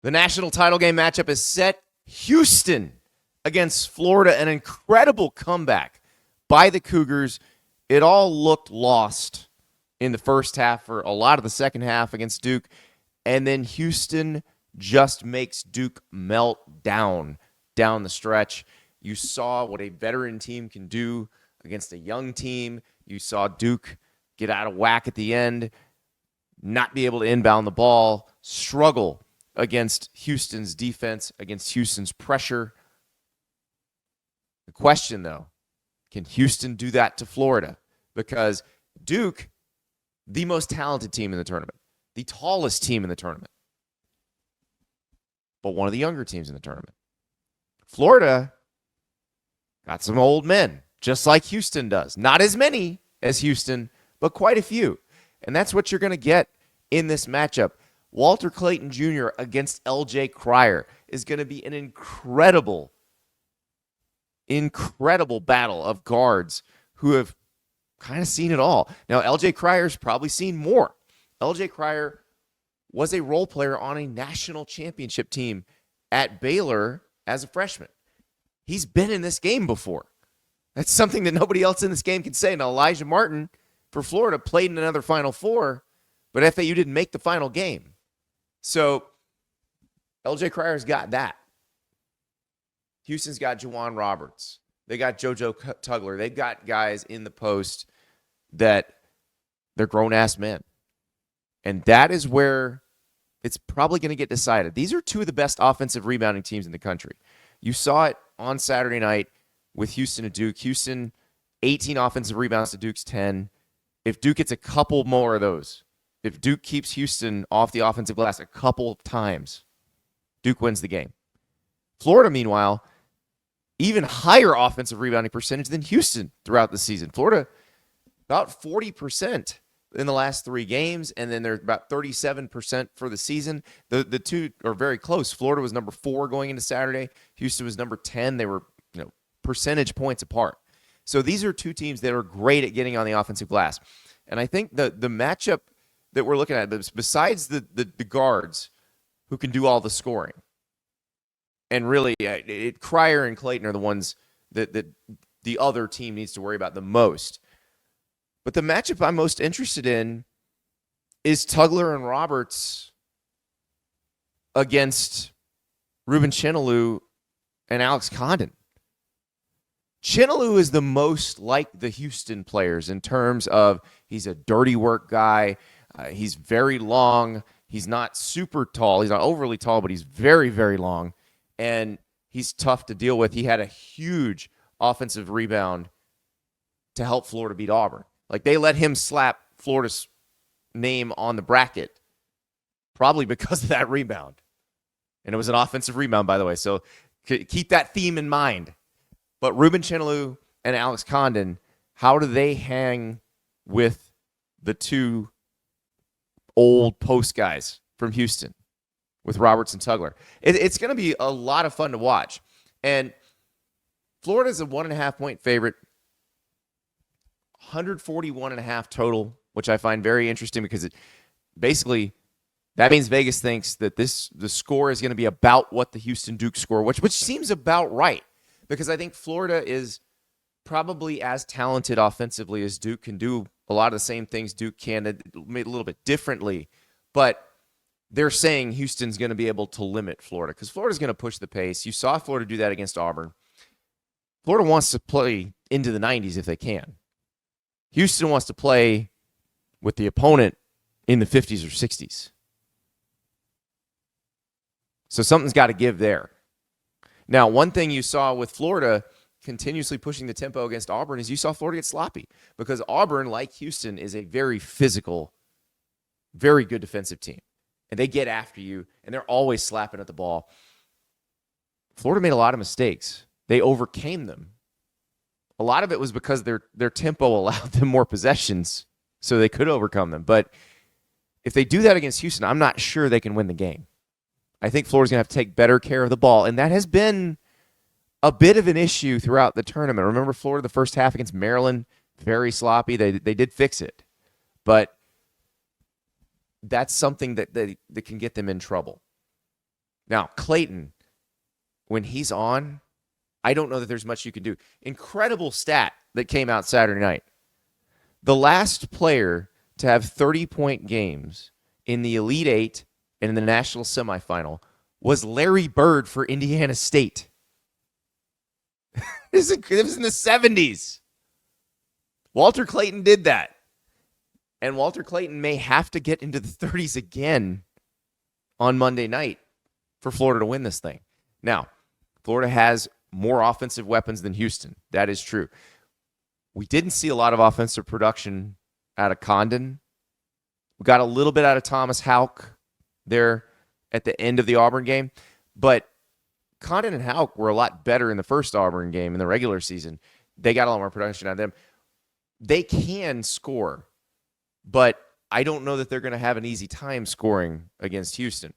The national title game matchup is set. Houston against Florida, an incredible comeback by the Cougars. It all looked lost in the first half for a lot of the second half against Duke, and then Houston just makes Duke melt down the stretch. You saw what a veteran team can do against a young team. You saw Duke get out of whack at the end, not be able to inbound the ball, struggle against Houston's defense, against Houston's pressure. The question, though, can Houston do that to Florida? Because Duke, the most talented team in the tournament, the tallest team in the tournament, but one of the younger teams in the tournament. Florida got some old men, just like Houston does. Not as many as Houston, but quite a few. And that's what you're going to get in this matchup. Walter Clayton Jr. against L.J. Cryer is going to be an incredible battle of guards who have kind of seen it all. Now, L.J. Cryer's probably seen more. L.J. Cryer was a role player on a national championship team at Baylor as a freshman. He's been in this game before. That's something that nobody else in this game can say. Now, Elijah Martin for Florida played in another Final Four, but FAU didn't make the final game. So L.J. Cryer's got that. Houston's got Juwan Roberts. They got JoJo Tugler. They've got guys in the post that they're grown-ass men. And that is where it's probably going to get decided. These are two of the best offensive rebounding teams in the country. You saw it on Saturday night with Houston and Duke. Houston, 18 offensive rebounds to Duke's 10. If Duke gets a couple more of those, if Duke keeps Houston off the offensive glass a couple of times, Duke wins the game. Florida, meanwhile, even higher offensive rebounding percentage than Houston throughout the season. Florida, about 40% in the last 3 games, and then they're about 37% for the season. The two are very close. Florida was number 4 going into Saturday. Houston was number 10. They were, percentage points apart. So these are two teams that are great at getting on the offensive glass. And I think the matchup that we're looking at, besides the guards who can do all the scoring, and really Cryer and Clayton are the ones that the other team needs to worry about the most. But the matchup I'm most interested in is Tugler and Roberts against Ruben Chinaloo and Alex Condon. Chinaloo is the most like the Houston players in terms of he's a dirty work guy. He's very long. He's not super tall. He's not overly tall, but he's very, very long. And he's tough to deal with. He had a huge offensive rebound to help Florida beat Auburn. Like, they let him slap Florida's name on the bracket probably because of that rebound. And it was an offensive rebound, by the way. So keep that theme in mind. But Ruben Chinaloo and Alex Condon, how do they hang with the two old post guys from Houston with Roberts and Tugler? It's going to be a lot of fun to watch. And Florida's a 1.5-point favorite, 141.5 total, which I find very interesting because it basically that means Vegas thinks that the score is going to be about what the Houston Duke score, which seems about right. Because I think Florida is probably as talented offensively as Duke, can do a lot of the same things Duke can, made a little bit differently. But they're saying Houston's going to be able to limit Florida because Florida's going to push the pace. You saw Florida do that against Auburn. Florida wants to play into the 90s if they can. Houston wants to play with the opponent in the 50s or 60s. So something's got to give there. Now, one thing you saw with Florida continuously pushing the tempo against Auburn is you saw Florida get sloppy because Auburn, like Houston, is a very physical, very good defensive team. And they get after you, and they're always slapping at the ball. Florida made a lot of mistakes. They overcame them. A lot of it was because their tempo allowed them more possessions, so they could overcome them. But if they do that against Houston, I'm not sure they can win the game. I think Florida's going to have to take better care of the ball, and that has been a bit of an issue throughout the tournament. Remember Florida the first half against Maryland, very sloppy. They did fix it, but that's something that can get them in trouble. Now, Clayton, when he's on, I don't know that there's much you can do. Incredible stat that came out Saturday night. The last player to have 30-point games in the Elite Eight and in the national semifinal was Larry Bird for Indiana State. It was in the 70s. Walter Clayton did that. And Walter Clayton may have to get into the 30s again on Monday night for Florida to win this thing. Now, Florida has more offensive weapons than Houston. That is true. We didn't see a lot of offensive production out of Condon. We got a little bit out of Thomas Houck there at the end of the Auburn game. But Condon and Houck were a lot better in the first Auburn game in the regular season. They got a lot more production out of them. They can score, but I don't know that they're going to have an easy time scoring against Houston.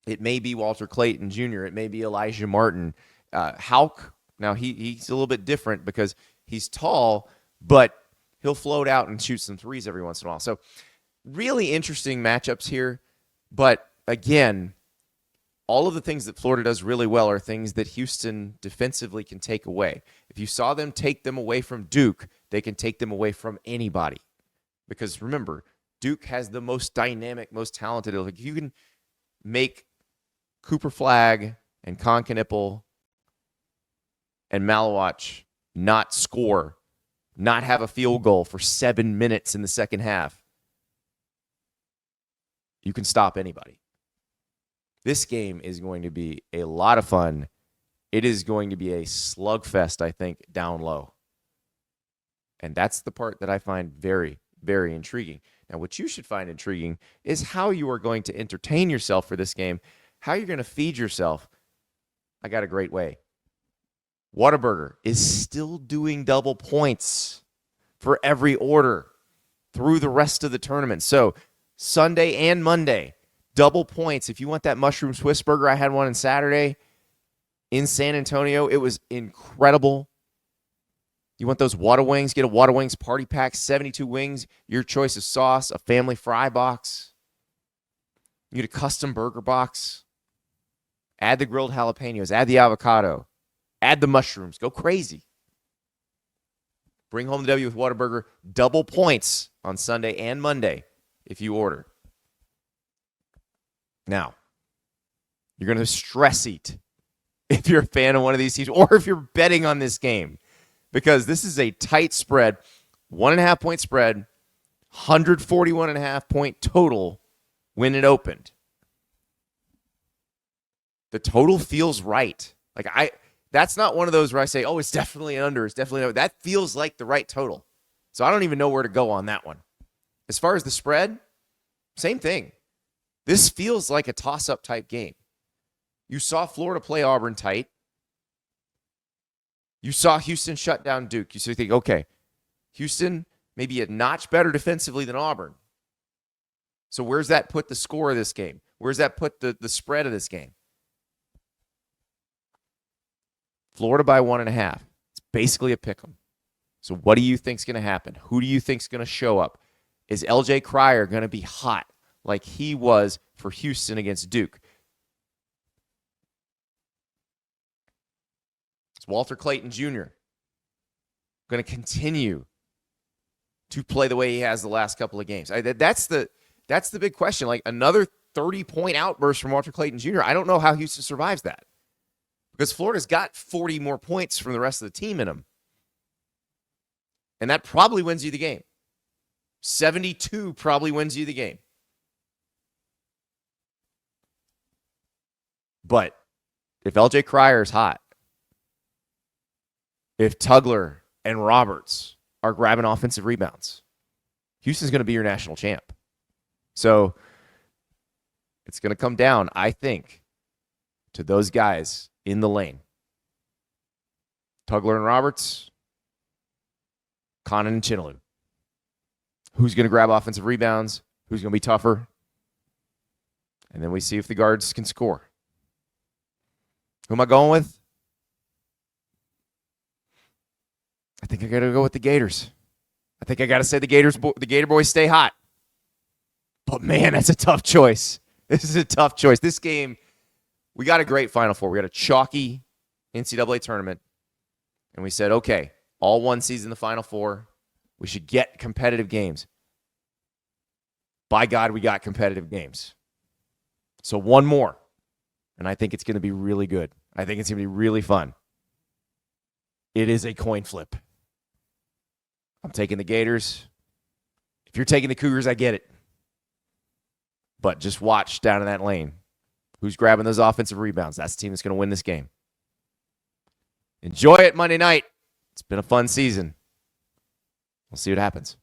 It may be Walter Clayton Jr. It may be Elijah Martin. Houck, now he's a little bit different because he's tall, but he'll float out and shoot some threes every once in a while. So really interesting matchups here. But again, all of the things that Florida does really well are things that Houston defensively can take away. If you saw them take them away from Duke, they can take them away from anybody. Because remember, Duke has the most dynamic, most talented. Like you can make Cooper Flagg and Konkanippel and Malawach not score, not have a field goal for 7 minutes in the second half. You can stop anybody. This game is going to be a lot of fun. It is going to be a slugfest, I think, down low. And that's the part that I find very, very intriguing. Now, what you should find intriguing is how you are going to entertain yourself for this game, how you're going to feed yourself. I got a great way. Whataburger is still doing double points for every order through the rest of the tournament. So Sunday and Monday, double points. If you want that mushroom Swiss burger, I had one on Saturday in San Antonio. It was incredible. You want those Whata Wings? Get a Whata Wings party pack, 72 wings, your choice of sauce, a family fry box. You get a custom burger box. Add the grilled jalapenos, add the avocado, add the mushrooms. Go crazy. Bring home the W with Whataburger. Double points on Sunday and Monday if you order. Now, you're going to stress eat if you're a fan of one of these teams or if you're betting on this game because this is a tight spread, 1.5 point spread, 141.5 point total when it opened. The total feels right. That's not one of those where I say, oh, it's definitely an under. It's definitely an over. That feels like the right total. So I don't even know where to go on that one. As far as the spread, same thing. This feels like a toss-up type game. You saw Florida play Auburn tight. You saw Houston shut down Duke. You think, okay, Houston maybe a notch better defensively than Auburn. So where's that put the score of this game? Where's that put the spread of this game? Florida by 1.5. It's basically a pick'em. So what do you think's going to happen? Who do you think's going to show up? Is LJ Cryer going to be hot like he was for Houston against Duke? Is Walter Clayton Jr. going to continue to play the way he has the last couple of games? That's the big question. Like another 30-point outburst from Walter Clayton Jr. I don't know how Houston survives that. Because Florida's got 40 more points from the rest of the team in them. And that probably wins you the game. 72 probably wins you the game. But if LJ Cryer's hot, if Tugler and Roberts are grabbing offensive rebounds, Houston's going to be your national champ. So it's going to come down, I think, to those guys in the lane. Tugler and Roberts, Connon and Chinaloo. Who's going to grab offensive rebounds? Who's going to be tougher? And then we see if the guards can score. Who am I going with? I think I got to go with the Gators. I think I got to say the Gator boys stay hot. But man, that's a tough choice. This is a tough choice. This game, we got a great Final Four. We got a chalky NCAA tournament. And we said, okay, all one season in the Final Four. We should get competitive games. By God, we got competitive games. So one more. And I think it's going to be really good. I think it's going to be really fun. It is a coin flip. I'm taking the Gators. If you're taking the Cougars, I get it. But just watch down in that lane. Who's grabbing those offensive rebounds? That's the team that's going to win this game. Enjoy it Monday night. It's been a fun season. We'll see what happens.